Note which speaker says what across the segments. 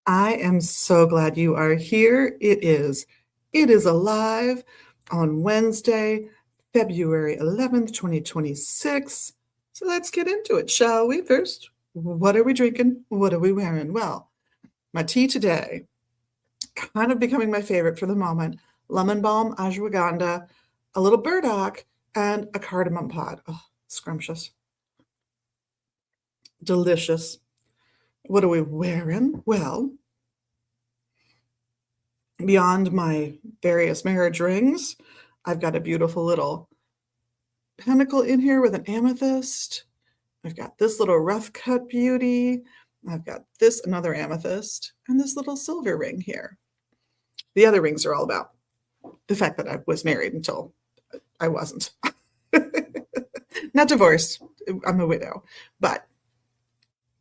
Speaker 1: I am so glad you are here. It is alive on Wednesday, February 11th, 2026. So let's get into it, shall we? First, what are we drinking? What are we wearing? Well, my tea today, kind of becoming my favorite for the moment, lemon balm, ashwagandha, a little burdock, and a cardamom pod. Oh, scrumptious. Delicious. What are we wearing? Well, beyond my various marriage rings, I've got a beautiful little pentacle in here with an amethyst. I've got this little rough cut beauty. I've got this, another amethyst, and this little silver ring here. The other rings are all about the fact that I was married until I wasn't. Not divorced. I'm a widow. But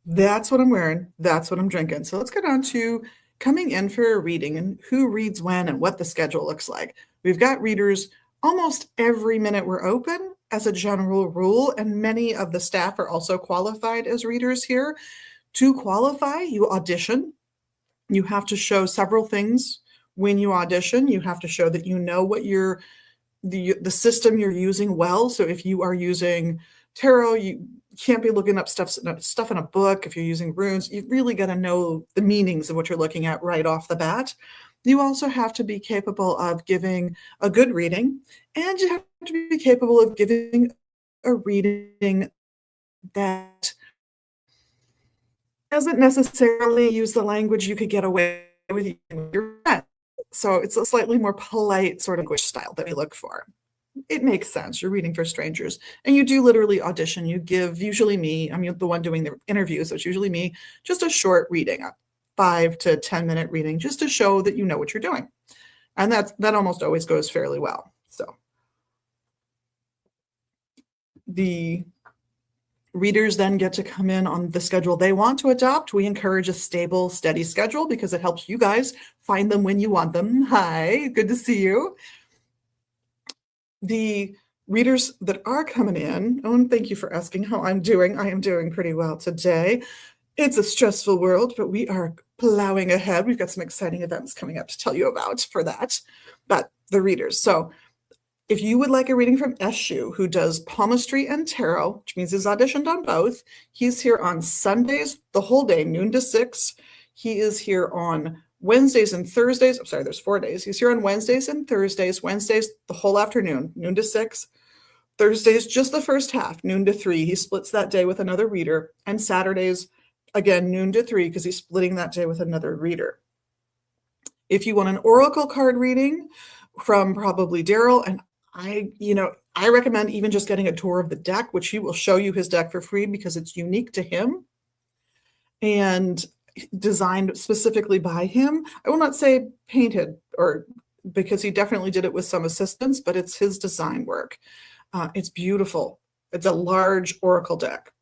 Speaker 1: that's what I'm wearing. That's what I'm drinking. So let's get on to coming in for a reading and who reads when and what the schedule looks like. We've got readers almost every minute we're open as a general rule, and many of the staff are also qualified as readers here. To qualify, you audition. You have to show several things when you audition. You have to show that you know what the system you're using well. So if you are using tarot, you can't be looking up stuff in a book. If you're using runes, you really got to know the meanings of what you're looking at right off the bat. You also have to be capable of giving a good reading, and you have to be capable of giving a reading that doesn't necessarily use the language you could get away with using with your friends. So it's a slightly more polite sort of language style that we look for. It makes sense. You're reading for strangers, and you do literally audition. You give, usually me, I'm the one doing the interviews, so it's usually me, just a short reading, a 5 to 10-minute reading, just to show that you know what you're doing. And that almost always goes fairly well. So the readers then get to come in on the schedule they want to adopt. We encourage a stable, steady schedule because it helps you guys find them when you want them. Hi, good to see you. The readers that are coming in, oh, and thank you for asking how I'm doing. I am doing pretty well today. It's a stressful world, but we are plowing ahead. We've got some exciting events coming up to tell you about for that. But the readers. So if you would like a reading from Eshu, who does palmistry and tarot, which means he's auditioned on both, he's here on Sundays, the whole day, noon to 6. He is here on Wednesdays and Thursdays. I'm sorry, there's 4 days. He's here on Wednesdays and Thursdays. Wednesdays, the whole afternoon, noon to 6. Thursdays, just the first half, noon to 3. He splits that day with another reader. And Saturdays, again, noon to 3, because he's splitting that day with another reader. If you want an oracle card reading from probably Daryl, and I recommend even just getting a tour of the deck, which he will show you his deck for free because it's unique to him and designed specifically by him. I will not say painted, or because he definitely did it with some assistance, but it's his design work. It's beautiful. It's a large oracle deck,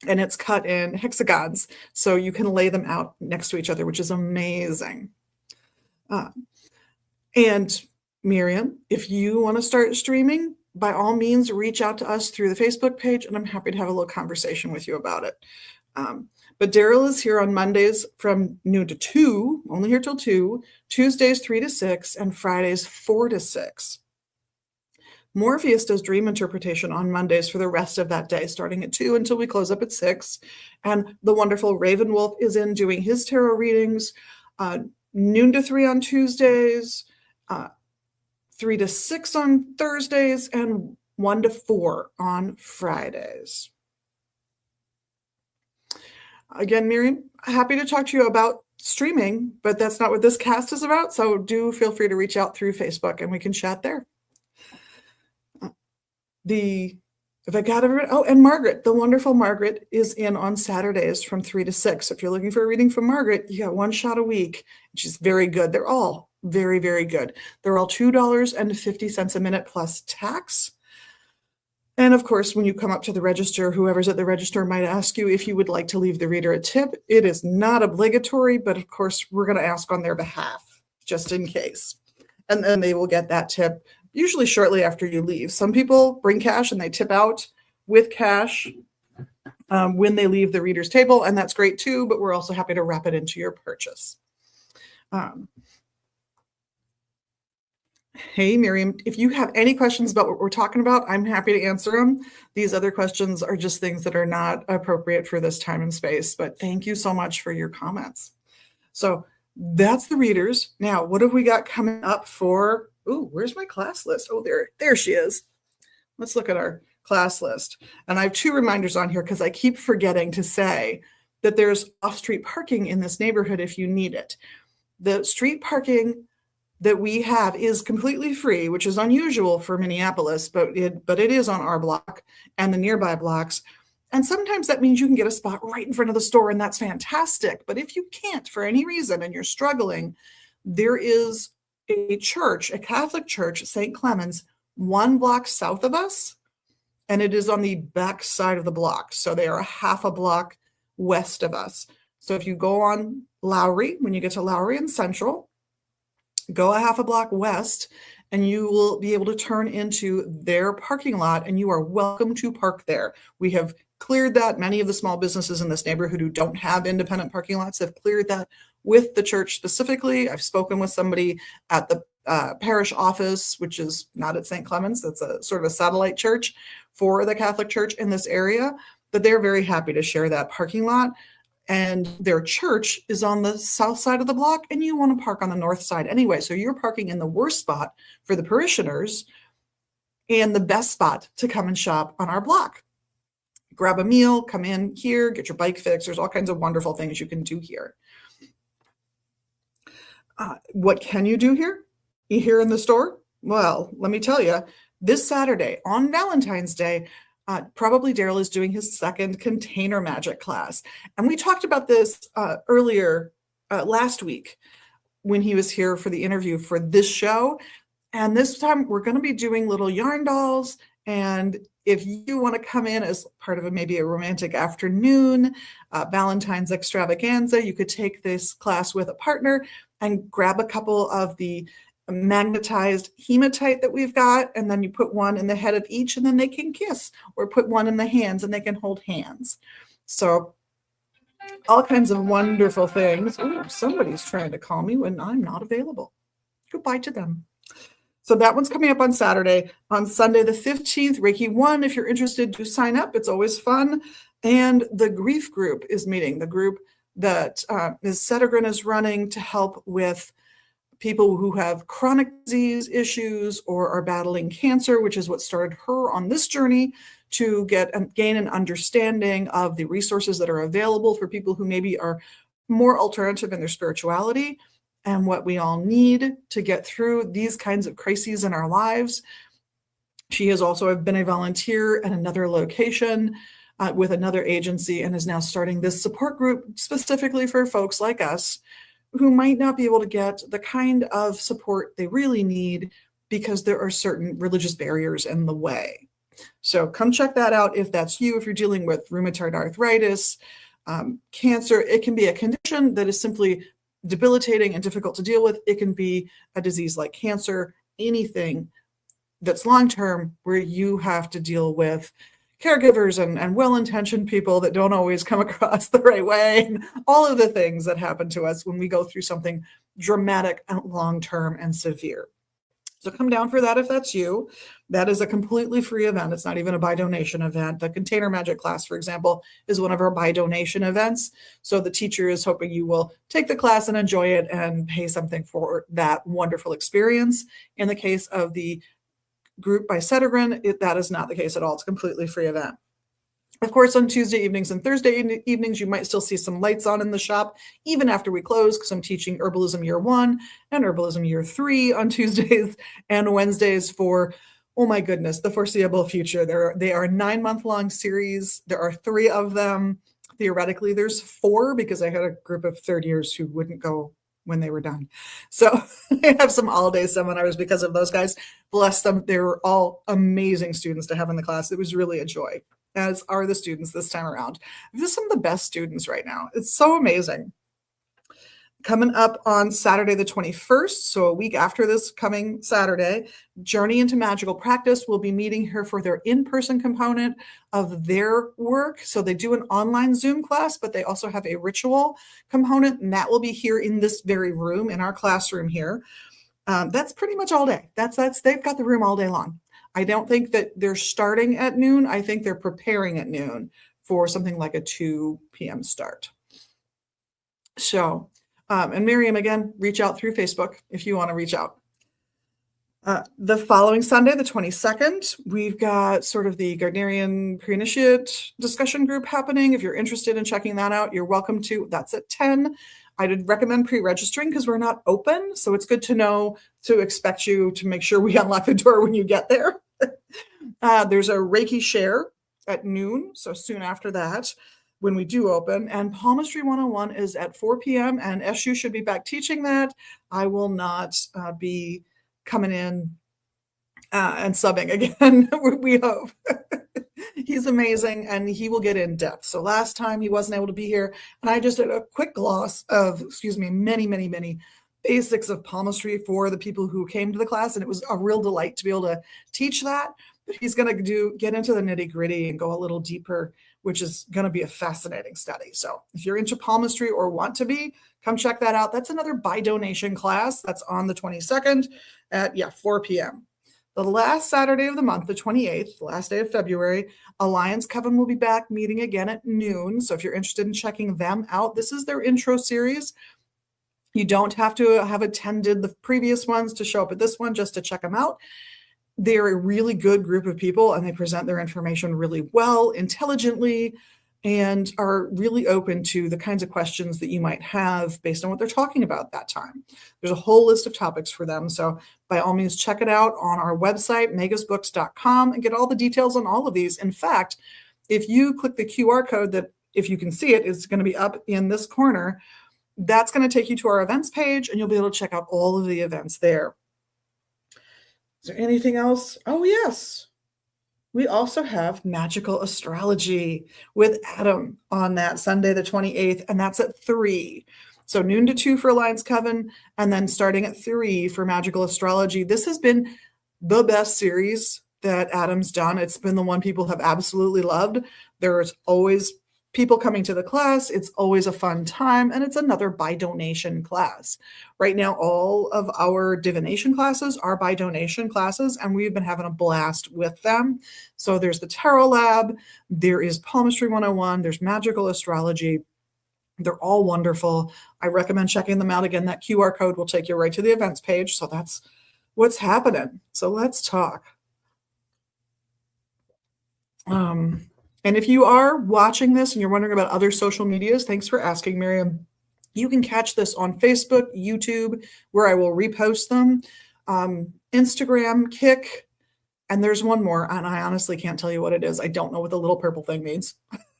Speaker 1: and it's cut in hexagons, so you can lay them out next to each other, which is amazing. And Miriam, if you want to start streaming, by all means, reach out to us through the Facebook page, and I'm happy to have a little conversation with you about it. But Daryl is here on Mondays from noon to 2, only here till 2, Tuesdays 3 to 6, and Fridays 4 to 6. Morpheus does dream interpretation on Mondays for the rest of that day, starting at 2 until we close up at 6. And the wonderful Ravenwolf is in doing his tarot readings noon to 3 on Tuesdays, 3 to 6 on Thursdays, and 1 to 4 on Fridays. Again, Miriam, happy to talk to you about streaming, but that's not what this cast is about. So do feel free to reach out through Facebook and we can chat there. And Margaret, the wonderful Margaret, is in on Saturdays from 3 to 6. So if you're looking for a reading from Margaret, you got one shot a week. She's very good. They're all very, very good. They're all $2.50 a minute plus tax. And of course, when you come up to the register, whoever's at the register might ask you if you would like to leave the reader a tip. It is not obligatory, but of course, we're going to ask on their behalf, just in case. And then they will get that tip usually shortly after you leave. Some people bring cash and they tip out with cash. when they leave the reader's table, and that's great too, but we're also happy to wrap it into your purchase. Hey, Miriam, if you have any questions about what we're talking about, I'm happy to answer them. These other questions are just things that are not appropriate for this time and space, but thank you so much for your comments. So that's the readers. Now, what have we got coming up for, where's my class list? Oh, there she is. Let's look at our class list. And I have 2 reminders on here because I keep forgetting to say that there's off-street parking in this neighborhood if you need it. The street parking that we have is completely free, which is unusual for Minneapolis, but it is on our block and the nearby blocks. And sometimes that means you can get a spot right in front of the store, and that's fantastic. But if you can't for any reason and you're struggling, there is a church, a Catholic church, St. Clemens, 1 block south of us, and it is on the back side of the block. So they are a half a block west of us. So if you go on Lowry, when you get to Lowry and Central, go a half a block west, and you will be able to turn into their parking lot, and you are welcome to park there. We have cleared that. Many of the small businesses in this neighborhood who don't have independent parking lots have cleared that with the church specifically. I've spoken with somebody at the parish office, which is not at St. Clemens. That's a sort of a satellite church for the Catholic Church in this area, but they're very happy to share that parking lot. And their church is on the south side of the block, and you want to park on the north side anyway. So you're parking in the worst spot for the parishioners and the best spot to come and shop on our block. Grab a meal, come in here, get your bike fixed. There's all kinds of wonderful things you can do here. What can you do here in the store? Well, let me tell you, this Saturday on Valentine's Day, probably Daryl is doing his second container magic class. And we talked about this earlier last week when he was here for the interview for this show. And this time we're going to be doing little yarn dolls. And if you want to come in as part of maybe a romantic afternoon, Valentine's extravaganza, you could take this class with a partner and grab a couple of the magnetized hematite that we've got, and then you put one in the head of each, and then they can kiss, or put one in the hands and they can hold hands. So all kinds of wonderful things. Ooh, somebody's trying to call me when I'm not available. Goodbye to them. So that one's coming up on Saturday. On Sunday the 15th, Reiki 1, if you're interested, do sign up. It's always fun. And the grief group is meeting, the group that Ms. Settergren is running to help with people who have chronic disease issues or are battling cancer, which is what started her on this journey to gain an understanding of the resources that are available for people who maybe are more alternative in their spirituality and what we all need to get through these kinds of crises in our lives. She has also been a volunteer at another location with another agency and is now starting this support group specifically for folks like us who might not be able to get the kind of support they really need because there are certain religious barriers in the way. So come check that out if that's you, if you're dealing with rheumatoid arthritis, cancer. It can be a condition that is simply debilitating and difficult to deal with. It can be a disease like cancer, anything that's long-term where you have to deal with caregivers and well-intentioned people that don't always come across the right way, and all of the things that happen to us when we go through something dramatic and long-term and severe. So come down for that if that's you. That is a completely free event. It's not even a by donation event. The container magic class, for example, is one of our by donation events. So the teacher is hoping you will take the class and enjoy it and pay something for that wonderful experience. In the case of the group by Settergren, that is not the case at all. It's a completely free event. Of course, on Tuesday evenings and Thursday evenings, you might still see some lights on in the shop, even after we close, because I'm teaching Herbalism Year 1 and Herbalism Year 3 on Tuesdays and Wednesdays for, oh my goodness, the foreseeable future. They are 9-month-long series. There are 3 of them. Theoretically, there's 4 because I had a group of third years who wouldn't go when they were done. So I have some all-day seminars because of those guys. Bless them. They were all amazing students to have in the class. It was really a joy, as are the students this time around. These are some of the best students right now. It's so amazing. Coming up on Saturday the 21st, so a week after this coming Saturday, Journey into Magical Practice will be meeting here for their in-person component of their work. So they do an online Zoom class, but they also have a ritual component, and that will be here in this very room, in our classroom here. That's pretty much all day. That's they've got the room all day long. I don't think that they're starting at noon. I think they're preparing at noon for something like a 2 p.m. start. So, and Miriam, again, reach out through Facebook if you want to reach out. The following Sunday, the 22nd, we've got sort of the Gardnerian Pre-Initiate discussion group happening. If you're interested in checking that out, you're welcome to. That's at 10. I would recommend pre-registering because we're not open. So it's good to know to expect you to make sure we unlock the door when you get there. There's a Reiki share at noon, so soon after that when we do open. And Palmistry 101 is at 4 p.m. and SU should be back teaching that. I will not be coming in and subbing again, we hope. He's amazing and he will get in depth. So last time he wasn't able to be here and I just did a quick gloss of, many basics of palmistry for the people who came to the class, and it was a real delight to be able to teach that. But he's going to get into the nitty-gritty and go a little deeper, which is going to be a fascinating study. So if you're into palmistry or want to be, come check that out. That's another by donation class. That's on the 22nd at 4 p.m. The last Saturday of the month, the 28th, the last day of February, Alliance Coven will be back meeting again at noon. So if you're interested in checking them out, this is their intro series. You don't have to have attended the previous ones to show up at this one just to check them out. They're a really good group of people and they present their information really well, intelligently, and are really open to the kinds of questions that you might have based on what they're talking about that time. There's a whole list of topics for them. So by all means, check it out on our website, magisbooks.com, and get all the details on all of these. In fact, if you click the QR code that, if you can see it, is going to be up in this corner, that's going to take you to our events page and you'll be able to check out all of the events there. Is there anything else? Oh, yes. We also have Magical Astrology with Adam on that Sunday, the 28th, and that's at 3. So noon to 2 for Alliance Coven, and then starting at 3 for Magical Astrology. This has been the best series that Adam's done. It's been the one people have absolutely loved. There's always people coming to the class. It's always a fun time, and it's another by donation class. Right now, all of our divination classes are by donation classes, and we've been having a blast with them. So there's the Tarot Lab, there is Palmistry 101, there's Magical Astrology. They're all wonderful. I recommend checking them out. Again, that QR code will take you right to the events page. So that's what's happening. So let's talk. And if you are watching this and you're wondering about other social medias, thanks for asking, Miriam. You can catch this on Facebook, YouTube, where I will repost them, Instagram, Kik, and there's one more, and I honestly can't tell you what it is. I don't know what the little purple thing means.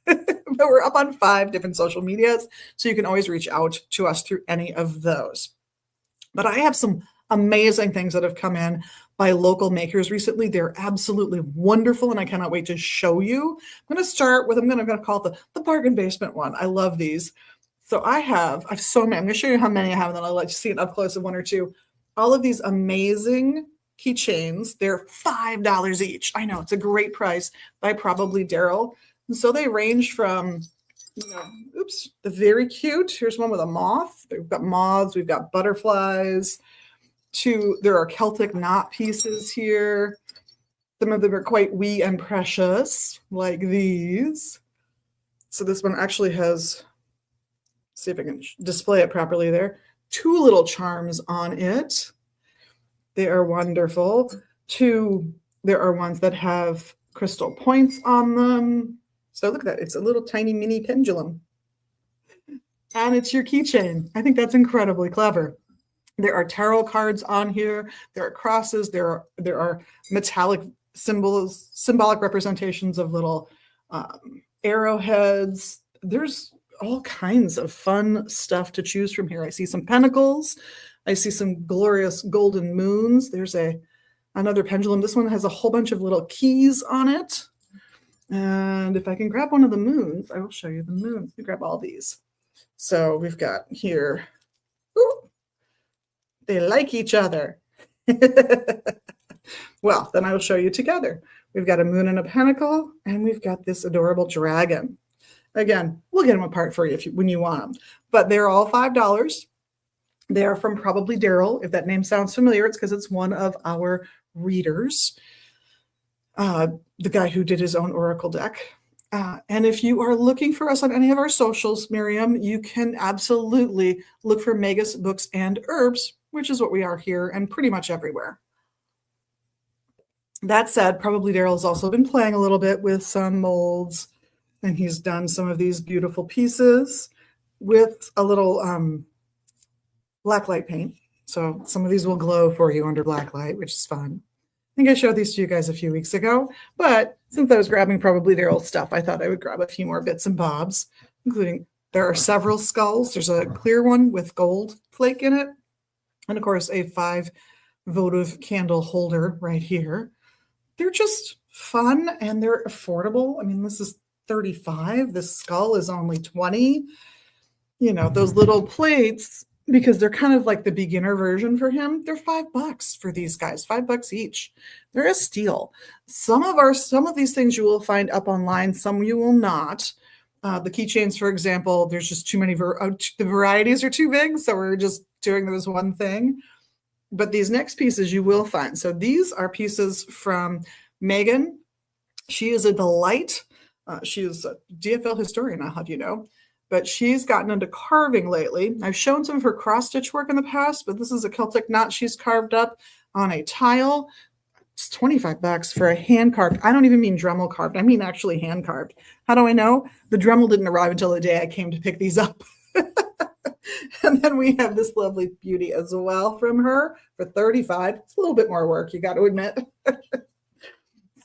Speaker 1: But we're up on 5 different social medias, so you can always reach out to us through any of those. But I have some amazing things that have come in by local makers recently. They're absolutely wonderful, and I cannot wait to show you. I'm going to start with, I'm going to call it the bargain basement one. I love these. So I've so many. I'm going to show you how many I have, and then I'll let you see it up close of 1 or 2. All of these amazing keychains. They're $5 each. I know, it's a great price by Probably Daryl. And so they range from, the very cute. Here's one with a moth. We've got moths. We've got butterflies. There are Celtic knot pieces here. Some of them are quite wee and precious, like these. So this one actually has, see if I can display it properly there, 2 little charms on it. They are wonderful. 2, there are ones that have crystal points on them. So look at that. It's a little tiny mini pendulum. And it's your keychain. I think that's incredibly clever. There are tarot cards on here. There are crosses. There are metallic symbolic representations of little arrowheads. There's all kinds of fun stuff to choose from here. I see some pentacles. I see some glorious golden moons. There's another pendulum. This one has a whole bunch of little keys on it. And if I can grab one of the moons, I will show you the moons. You grab all these. So we've got here They like each other. Well, then I will show you together. We've got a moon and a pentacle, and we've got this adorable dragon. Again, we'll get them apart for you, when you want them. But they're all $5. They are from Probably Daryl. If that name sounds familiar, it's because it's one of our readers, the guy who did his own Oracle deck. And if you are looking for us on any of our socials, Miriam, you can absolutely look for Magus Books and Herbs, which is what we are here and pretty much everywhere. That said, Probably Daryl has also been playing a little bit with some molds, and he's done some of these beautiful pieces with a little black light paint. So some of these will glow for you under black light, which is fun. I think I showed these to you guys a few weeks ago, but since I was grabbing Probably Daryl stuff, I thought I would grab a few more bits and bobs, including there are several skulls. There's a clear one with gold flake in it, and of course a 5 votive candle holder right here. They're just fun and they're affordable. I mean, this is $35. This skull is only $20. You know, those little plates, because they're kind of like the beginner version for him, they're $5 for these guys, $5 each. They're a steal. Some of these things you will find up online, some you will not. The keychains, for example, there's just too many, the varieties are too big, so we're just doing this one thing. But these next pieces you will find. So these are pieces from Megan. She is a delight. She is a DFL historian, I'll have you know. But she's gotten into carving lately. I've shown some of her cross-stitch work in the past, but this is a Celtic knot she's carved up on a tile. It's $25 for a hand-carved. I don't even mean Dremel carved. I mean actually hand-carved. How do I know? The Dremel didn't arrive until the day I came to pick these up. And then we have this lovely beauty as well from her for $35. It's a little bit more work, you got to admit.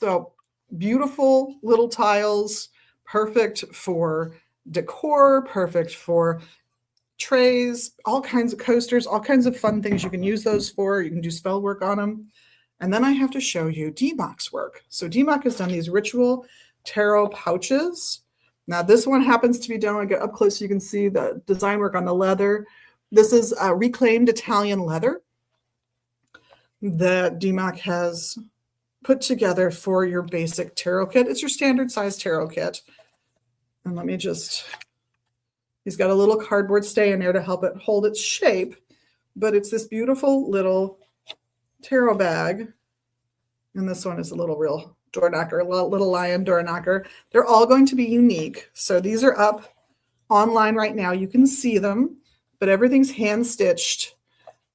Speaker 1: So beautiful little tiles, perfect for decor, perfect for trays, all kinds of coasters, all kinds of fun things you can use those for. You can do spell work on them. And then I have to show you DMAC's work. So DMAC has done these ritual tarot pouches. Now this one happens to be done, I get up close so you can see the design work on the leather. This is reclaimed Italian leather that DMAC has put together for your basic tarot kit. It's your standard size tarot kit. And let me just, he's got a little cardboard stay in there to help it hold its shape, but it's this beautiful little tarot bag. And this one is a little real door knocker, a little lion door knocker. They're all going to be unique. So these are up online right now. You can see them, but everything's hand stitched.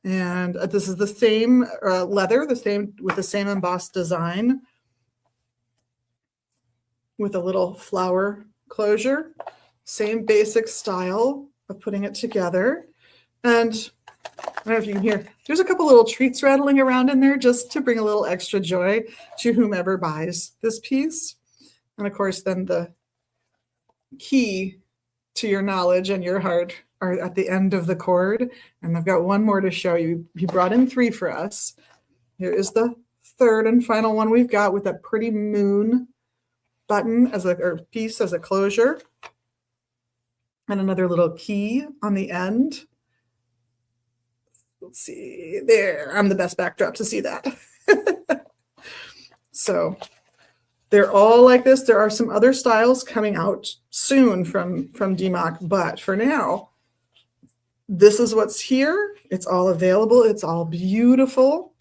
Speaker 1: And this is the same leather, with the same embossed design with a little flower closure, same basic style of putting it together. And I don't know if you can hear, there's a couple little treats rattling around in there just to bring a little extra joy to whomever buys this piece. And of course, then the key to your knowledge and your heart are at the end of the cord. And I've got one more to show you. He brought in 3 for us. Here is the third and final one we've got with that pretty moon button or piece as a closure. And another little key on the end. Let's see there. I'm the best backdrop to see that. So they're all like this. There are some other styles coming out soon from DMAC, but for now, this is what's here. It's all available. It's all beautiful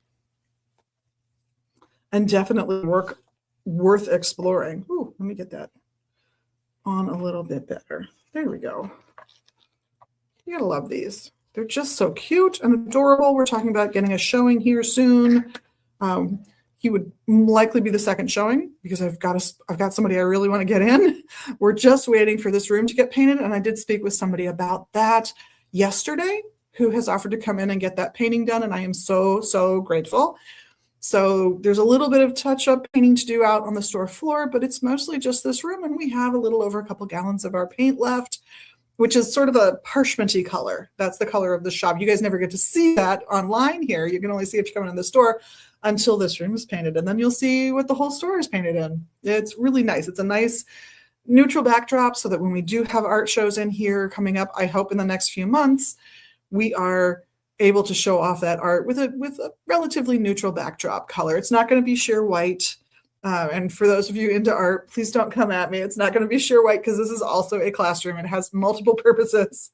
Speaker 1: and definitely worth exploring. Ooh, let me get that on a little bit better. There we go. You gotta love these. They're just so cute and adorable. We're talking about getting a showing here soon. He would likely be the second showing because I've got somebody I really want to get in. We're just waiting for this room to get painted, and I did speak with somebody about that yesterday who has offered to come in and get that painting done, and I am so grateful. So there's a little bit of touch-up painting to do out on the store floor, but it's mostly just this room, and we have a little over a couple gallons of our paint left, which is sort of a parchmenty color. That's the color of the shop. You guys never get to see that online here. You can only see it if you come in the store until this room is painted, and then you'll see what the whole store is painted in. It's really nice. It's a nice neutral backdrop so that when we do have art shows in here coming up, I hope in the next few months, we are able to show off that art with a relatively neutral backdrop color. It's not going to be sheer white. And for those of you into art, please don't come at me. It's not going to be sheer white because this is also a classroom. It has multiple purposes.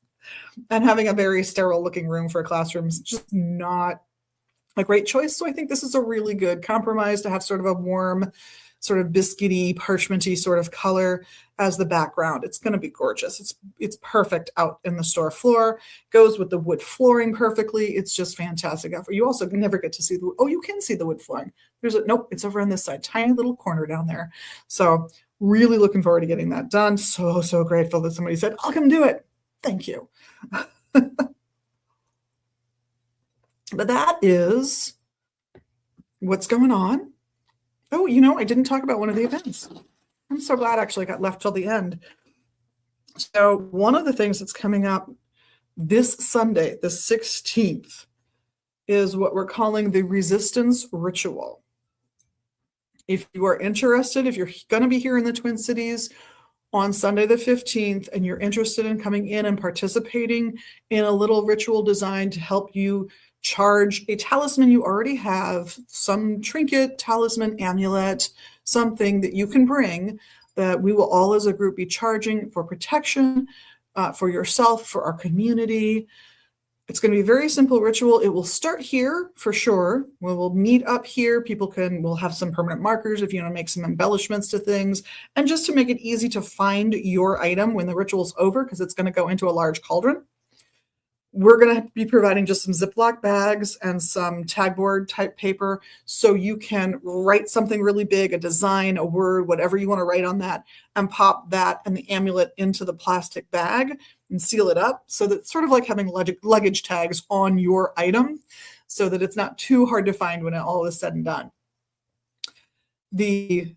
Speaker 1: And having a very sterile looking room for a classroom is just not a great choice. So I think this is a really good compromise to have sort of a warm, sort of biscuity, parchmenty sort of color as the background. It's going to be gorgeous. It's perfect out in the store floor. Goes with the wood flooring perfectly. It's just fantastic. You also never get to see you can see the wood flooring. Nope, it's over on this side, tiny little corner down there. So really looking forward to getting that done. So grateful that somebody said, I'll come do it. Thank you. But that is what's going on. Oh, I didn't talk about one of the events. I'm so glad actually got left till the end. So one of the things that's coming up this Sunday, the 16th, is what we're calling the Resistance Ritual. If you are interested, if you're going to be here in the Twin Cities on Sunday the 15th, and you're interested in coming in and participating in a little ritual designed to help you charge a talisman you already have, some trinket, talisman, amulet, something that you can bring that we will all as a group be charging for protection, for yourself, for our community. It's going to be a very simple ritual. It will start here for sure. We'll meet up here. We'll have some permanent markers if you want to make some embellishments to things. And just to make it easy to find your item when the ritual's over, because it's going to go into a large cauldron. We're going to be providing just some Ziploc bags and some tagboard type paper so you can write something really big, a design, a word, whatever you want to write on that, and pop that and the amulet into the plastic bag and seal it up so that it's sort of like having luggage tags on your item so that it's not too hard to find when it all is said and done. The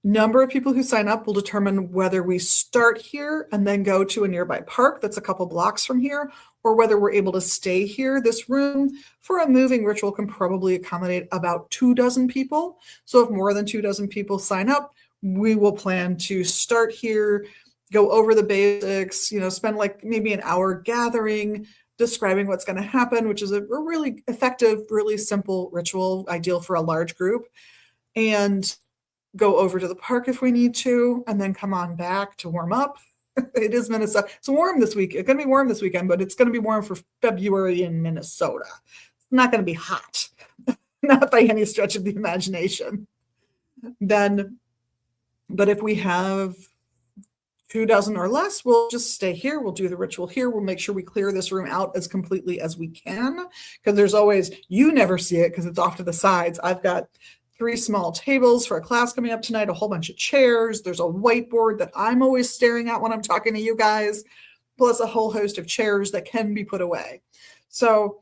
Speaker 1: number of people who sign up will determine whether we start here and then go to a nearby park that's a couple blocks from here, or whether we're able to stay here. This room for a moving ritual can probably accommodate about 24 people. So if more than 24 people sign up, we will plan to start here, go over the basics, spend like maybe an hour gathering, describing what's going to happen, which is a really effective, really simple ritual, ideal for a large group, and go over to the park if we need to, and then come on back to warm up. It is Minnesota. It's warm this week. It's going to be warm this weekend, but it's going to be warm for February in Minnesota. It's not going to be hot, not by any stretch of the imagination. But if we have 24 or less, we'll just stay here. We'll do the ritual here. We'll make sure we clear this room out as completely as we can, because there's always, you never see it because it's off to the sides. I've got 3 small tables for a class coming up tonight, a whole bunch of chairs. There's a whiteboard that I'm always staring at when I'm talking to you guys, plus a whole host of chairs that can be put away. So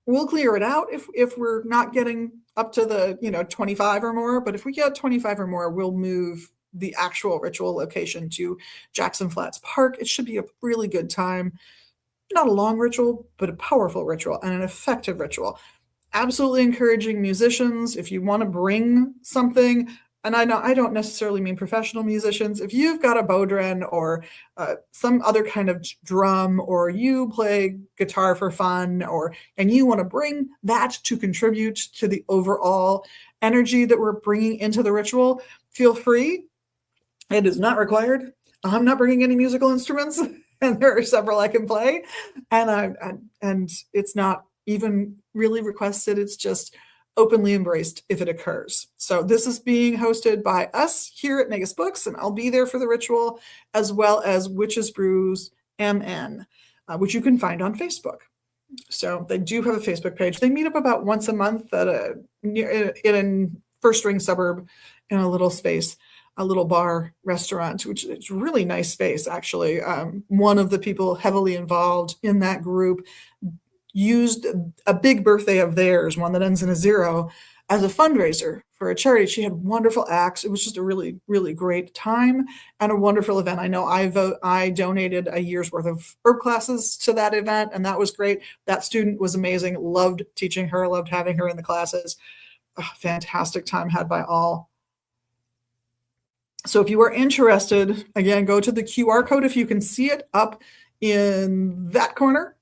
Speaker 1: we'll clear it out if we're not getting up to the 25 or more. But if we get 25 or more, we'll move the actual ritual location to Jackson Flats Park. It should be a really good time. Not a long ritual, but a powerful ritual and an effective ritual. Absolutely encouraging musicians, if you want to bring something, and I don't necessarily mean professional musicians, if you've got a bodhran or some other kind of drum, or you play guitar for fun, and you want to bring that to contribute to the overall energy that we're bringing into the ritual, feel free. It is not required. I'm not bringing any musical instruments, and there are several I can play, and it's not even really requested. It's just openly embraced if it occurs. So this is being hosted by us here at Negus Books, and I'll be there for the ritual, as well as Witches Brews MN, which you can find on Facebook. So they do have a Facebook page. They meet up about once a month in a first ring suburb in a little space, a little bar restaurant, which is a really nice space, actually. One of the people heavily involved in that group used a big birthday of theirs, one that ends in a 0, as a fundraiser for a charity. She had wonderful acts. It was just a really, really great time and a wonderful event. I know I donated a year's worth of herb classes to that event, and that was great. That student was amazing. Loved teaching her, loved having her in the classes. Fantastic time had by all. So if you are interested, again, go to the QR code if you can see it up in that corner.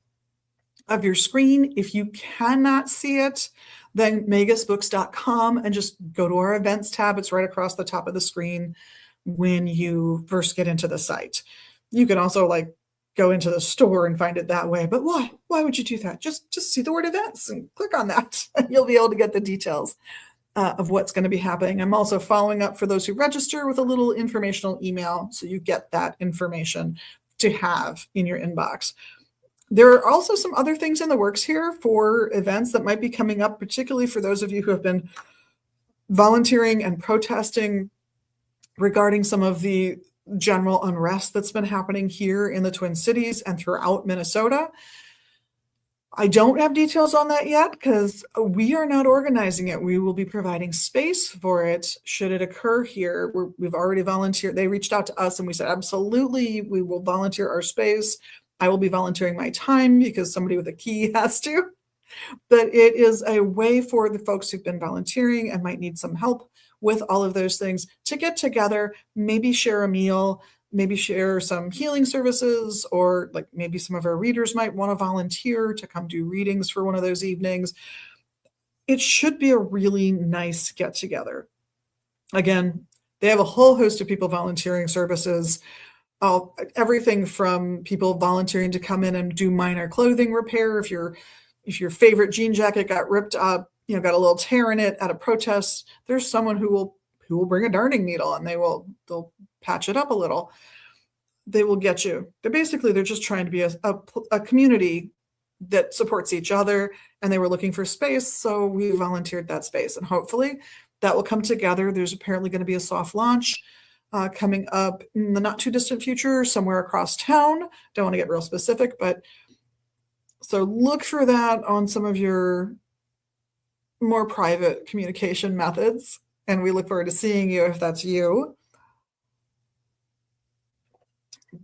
Speaker 1: of your screen. If you cannot see it, then magusbooks.com and just go to our events tab. It's right across the top of the screen when you first get into the site. You can also like go into the store and find it that way. But why? Why would you do that? Just see the word events and click on that, and you'll be able to get the details of what's going to be happening. I'm also following up for those who register with a little informational email, so you get that information to have in your inbox. There are also some other things in the works here for events that might be coming up, particularly for those of you who have been volunteering and protesting regarding some of the general unrest that's been happening here in the Twin Cities and throughout Minnesota. I don't have details on that yet because we are not organizing it. We will be providing space for it should it occur here. We've already volunteered. They reached out to us and we said, absolutely, we will volunteer our space. I will be volunteering my time because somebody with a key has to. But it is a way for the folks who've been volunteering and might need some help with all of those things to get together, maybe share a meal, maybe share some healing services, or like maybe some of our readers might want to volunteer to come do readings for one of those evenings. It should be a really nice get together. Again, they have a whole host of people volunteering services, everything from people volunteering to come in and do minor clothing repair. If your favorite jean jacket got ripped up, got a little tear in it at a protest, there's someone who will bring a darning needle and they'll patch it up a little. They will get you. They're just trying to be a community that supports each other, and they were looking for space, so we volunteered that space, and hopefully that will come together. There's apparently going to be a soft launch coming up in the not too distant future somewhere across town. Don't want to get real specific, but so look for that on some of your more private communication methods, and we look forward to seeing you if that's you.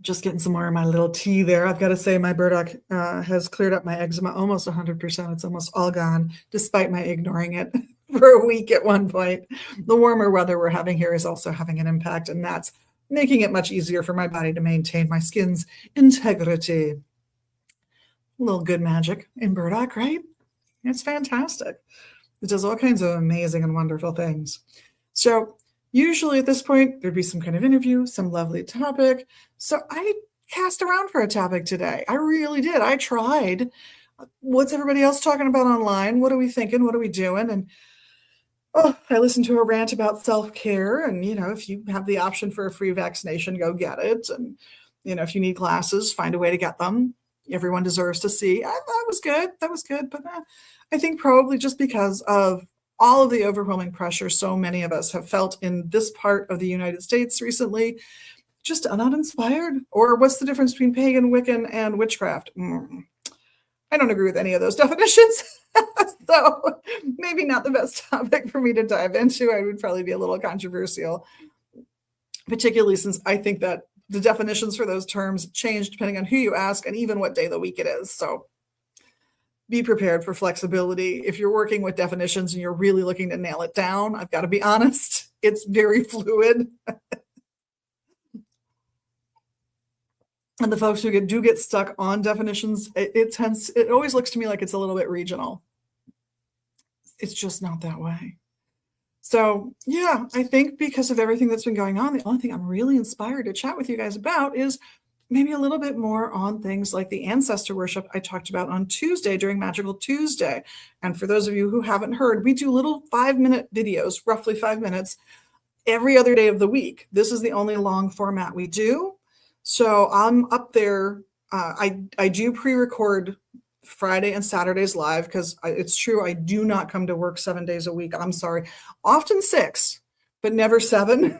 Speaker 1: Just getting some more of my little tea there. I've got to say my burdock has cleared up my eczema almost 100%. It's almost all gone, despite my ignoring it for a week at one point. The warmer weather we're having here is also having an impact, and that's making it much easier for my body to maintain my skin's integrity. A little good magic in burdock, right? It's fantastic. It does all kinds of amazing and wonderful things. So usually at this point, there'd be some kind of interview, some lovely topic. So I cast around for a topic today. I really did. I tried. What's everybody else talking about online? What are we thinking? What are we doing? And I listened to a rant about self-care. And, if you have the option for a free vaccination, go get it. And, if you need glasses, find a way to get them. Everyone deserves to see. That was good. That was good. But I think probably just because of all of the overwhelming pressure so many of us have felt in this part of the United States recently, just not inspired. Or what's the difference between pagan, Wiccan, and witchcraft? I don't agree with any of those definitions. So maybe not the best topic for me to dive into. I would probably be a little controversial, particularly since I think that the definitions for those terms change depending on who you ask and even what day of the week it is. So be prepared for flexibility. If you're working with definitions and you're really looking to nail it down, I've got to be honest, it's very fluid. And the folks who do get stuck on definitions, it always looks to me like it's a little bit regional. It's just not that way. So yeah, I think because of everything that's been going on, the only thing I'm really inspired to chat with you guys about is maybe a little bit more on things like the ancestor worship I talked about on Tuesday during Magical Tuesday. And for those of you who haven't heard, we do little 5-minute videos, roughly 5 minutes, every other day of the week. This is the only long format we do. So I'm up there. I do pre-record Friday and Saturdays live because it's true. I do not come to work 7 days a week. I'm sorry. Often 6, but never 7.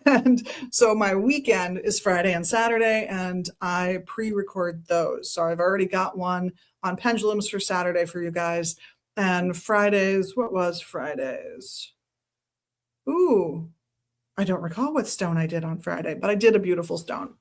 Speaker 1: And so my weekend is Friday and Saturday, and I pre-record those. So I've already got one on pendulums for Saturday for you guys. And Fridays, what was Fridays? Ooh, I don't recall what stone I did on Friday, but I did a beautiful stone.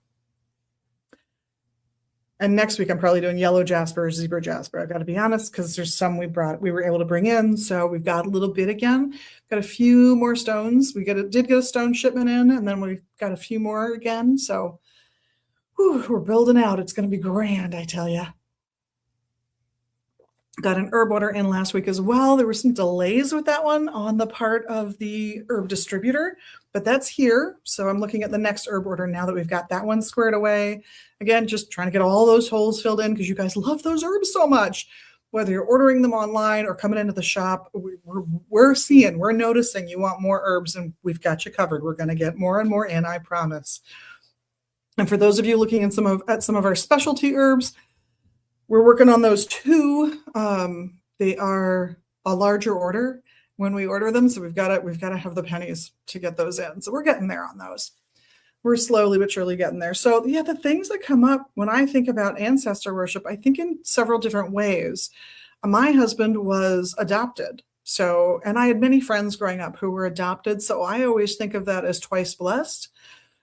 Speaker 1: And next week, I'm probably doing yellow jasper or zebra jasper. I've got to be honest, because there's some we were able to bring in. So we've got a little bit again. Got a few more stones. We did get a stone shipment in, and then we've got a few more again. So we're building out. It's going to be grand, I tell you. Got an herb order in last week as well. There were some delays with that one on the part of the herb distributor, but that's here. So I'm looking at the next herb order now that we've got that one squared away. Again, just trying to get all those holes filled in because you guys love those herbs so much. Whether you're ordering them online or coming into the shop, we're noticing you want more herbs, and we've got you covered. We're going to get more and more in, I promise. And for those of you looking at some of our specialty herbs, we're working on those too. They are a larger order when we order them, so we've got to have the pennies to get those in. So we're getting there on those. We're slowly but surely getting there. So yeah, the things that come up when I think about ancestor worship, I think in several different ways. My husband was adopted. So, and I had many friends growing up who were adopted. So I always think of that as twice blessed.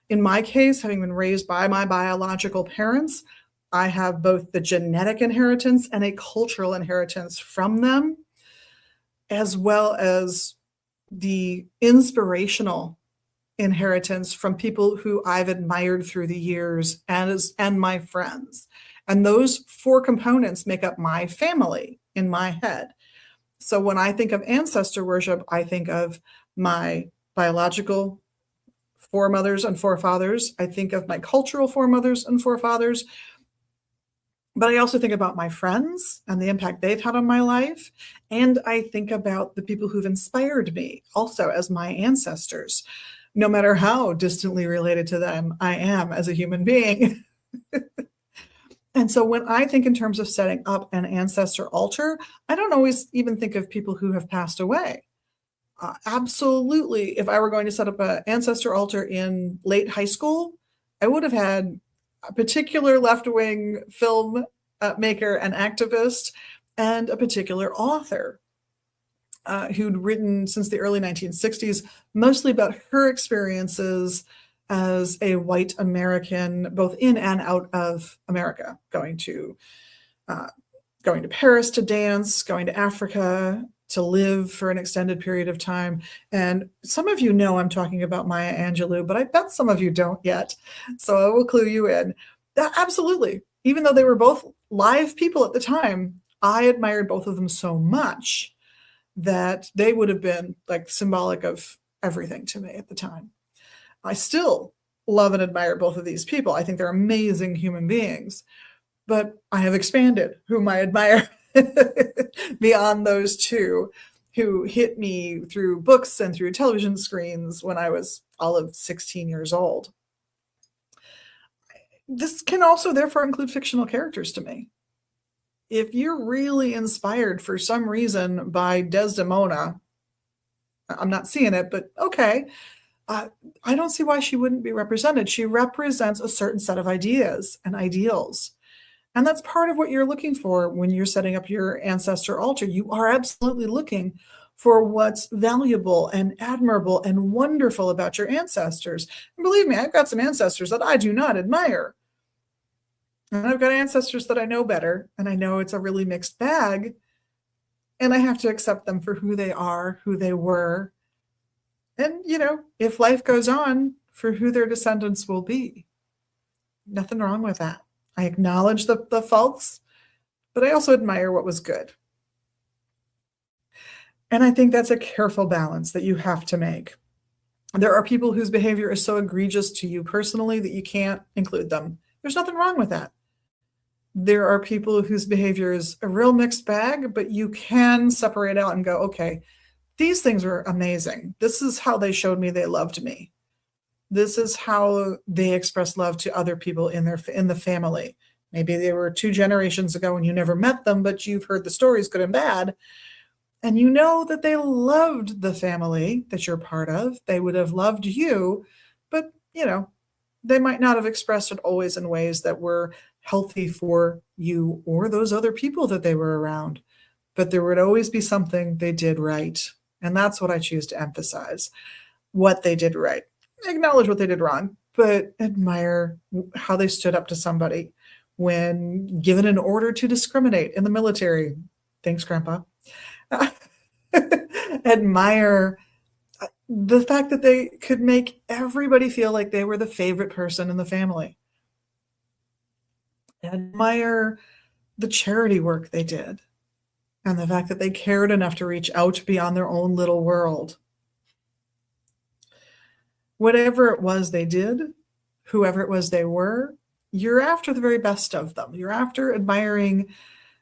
Speaker 1: In my case, having been raised by my biological parents, I have both the genetic inheritance and a cultural inheritance from them, as well as the inspirational inheritance from people who I've admired through the years and my friends. And those four components make up my family in my head. So when I think of ancestor worship, I think of my biological foremothers and forefathers. I think of my cultural foremothers and forefathers. But I also think about my friends and the impact they've had on my life. And I think about the people who've inspired me also as my ancestors, no matter how distantly related to them I am as a human being. And so when I think in terms of setting up an ancestor altar, I don't always even think of people who have passed away. Absolutely, if I were going to set up an ancestor altar in late high school, I would have had a particular left-wing film maker and activist and a particular author who'd written since the early 1960s, mostly about her experiences as a white American, both in and out of America, going to Paris to dance, going to Africa to live for an extended period of time. And some of you know I'm talking about Maya Angelou, but I bet some of you don't yet. So I will clue you in. Absolutely. Even though they were both live people at the time, I admired both of them so much that they would have been like symbolic of everything to me at the time. I still love and admire both of these people. I think they're amazing human beings, but I have expanded whom I admire beyond those two who hit me through books and through television screens when I was all of 16 years old. This can also therefore include fictional characters to me. If you're really inspired for some reason by Desdemona, I'm not seeing it, but okay, I don't see why she wouldn't be represented. She represents a certain set of ideas and ideals. And that's part of what you're looking for when you're setting up your ancestor altar. You are absolutely looking for what's valuable and admirable and wonderful about your ancestors. And believe me, I've got some ancestors that I do not admire. And I've got ancestors that I know better, and I know it's a really mixed bag. And I have to accept them for who they are, who they were. And, if life goes on, for who their descendants will be. Nothing wrong with that. I acknowledge the faults, but I also admire what was good. And I think that's a careful balance that you have to make. There are people whose behavior is so egregious to you personally that you can't include them. There's nothing wrong with that. There are people whose behavior is a real mixed bag, but you can separate out and go, okay, these things were amazing. This is how they showed me they loved me. This is how they express love to other people in the family. Maybe they were 2 generations ago and you never met them, but you've heard the stories, good and bad. And you know that they loved the family that you're part of. They would have loved you, but, they might not have expressed it always in ways that were healthy for you or those other people that they were around. But there would always be something they did right. And that's what I choose to emphasize, what they did right. Acknowledge what they did wrong, but admire how they stood up to somebody when given an order to discriminate in the military. Thanks, Grandpa. Admire the fact that they could make everybody feel like they were the favorite person in the family. Admire the charity work they did. and the fact that they cared enough to reach out beyond their own little world. Whatever it was they did, whoever it was they were, you're after the very best of them. You're after admiring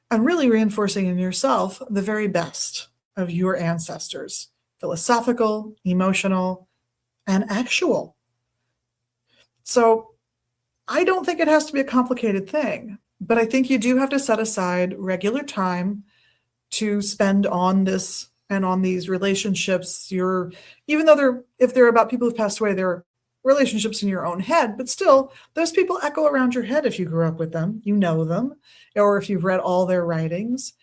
Speaker 1: and really reinforcing in yourself the very best of your ancestors, philosophical, emotional, and actual. So I don't think it has to be a complicated thing, but I think you do have to set aside regular time to spend on this and on these relationships. Even though if they're about people who've passed away, they're relationships in your own head, but still those people echo around your head. If you grew up with them, you know them, or if you've read all their writings,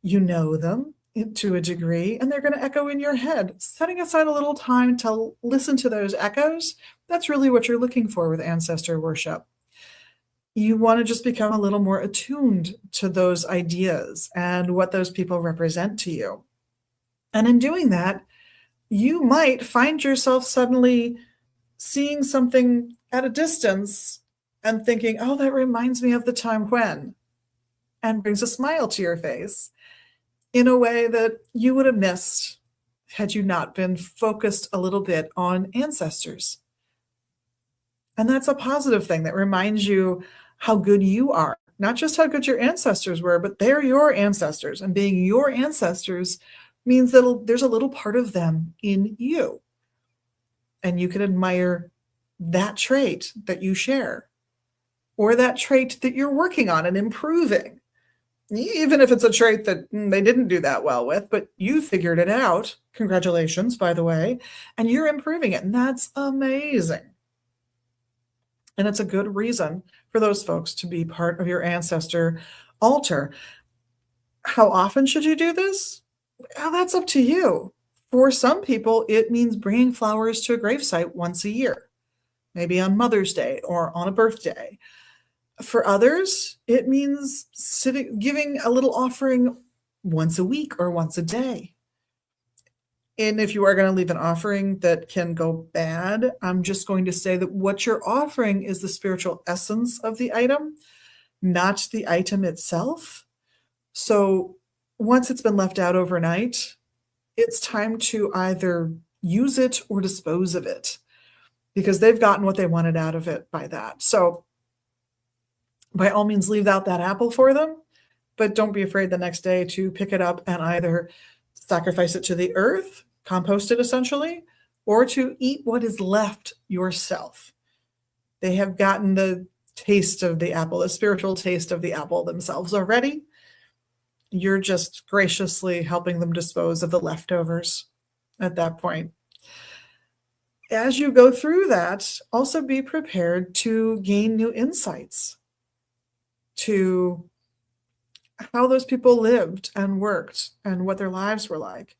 Speaker 1: you know them to a degree, and they're going to echo in your head. Setting aside a little time to listen to those echoes, that's really what you're looking for with ancestor worship. You want to just become a little more attuned to those ideas and what those people represent to you. And in doing that, you might find yourself suddenly seeing something at a distance and thinking, oh, that reminds me of the time when, and brings a smile to your face in a way that you would have missed had you not been focused a little bit on ancestors. And that's a positive thing that reminds you how good you are, not just how good your ancestors were, but they're your ancestors. And being your ancestors means that there's a little part of them in you. And you can admire that trait that you share, or that trait that you're working on and improving. Even if it's a trait that they didn't do that well with, but you figured it out. Congratulations, by the way. And you're improving it. And that's amazing. And it's a good reason for those folks to be part of your ancestor altar. How often should you do this? Well, that's up to you. For some people, it means bringing flowers to a gravesite once a year, maybe on Mother's Day or on a birthday. For others, it means giving a little offering once a week or once a day. And if you are going to leave an offering that can go bad, I'm just going to say that what you're offering is the spiritual essence of the item, not the item itself. So once it's been left out overnight, it's time to either use it or dispose of it, because they've gotten what they wanted out of it by that. So by all means, leave out that apple for them, but don't be afraid the next day to pick it up and either sacrifice it to the earth, compost it essentially, or to eat what is left yourself. They have gotten the taste of the apple, the spiritual taste of the apple themselves already. You're just graciously helping them dispose of the leftovers at that point. As you go through that, also be prepared to gain new insights to how those people lived and worked and what their lives were like,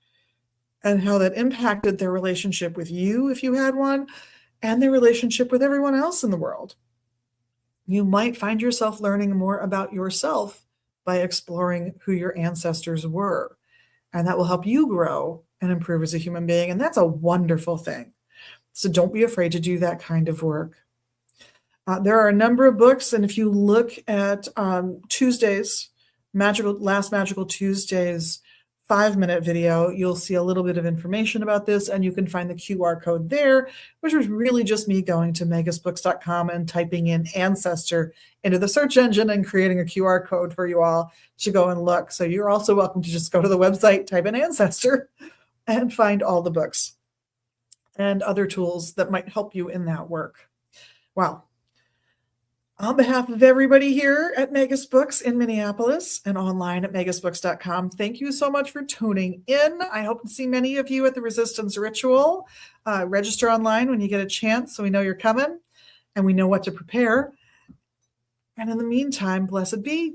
Speaker 1: and how that impacted their relationship with you, if you had one, and their relationship with everyone else in the world. You might find yourself learning more about yourself by exploring who your ancestors were, and that will help you grow and improve as a human being, and that's a wonderful thing. So don't be afraid to do that kind of work. There are a number of books, and if you look at Tuesday's Last Magical Tuesday's 5-minute video, you'll see a little bit of information about this, and you can find the QR code there, which was really just me going to magisbooks.com and typing in ancestor into the search engine and creating a QR code for you all to go and look. So you're also welcome to just go to the website, type in ancestor, and find all the books and other tools that might help you in that work. Wow. On behalf of everybody here at Magus Books in Minneapolis and online at magisbooks.com, thank you so much for tuning in. I hope to see many of you at the Resistance Ritual. Register online when you get a chance so we know you're coming and we know what to prepare. And in the meantime, blessed be.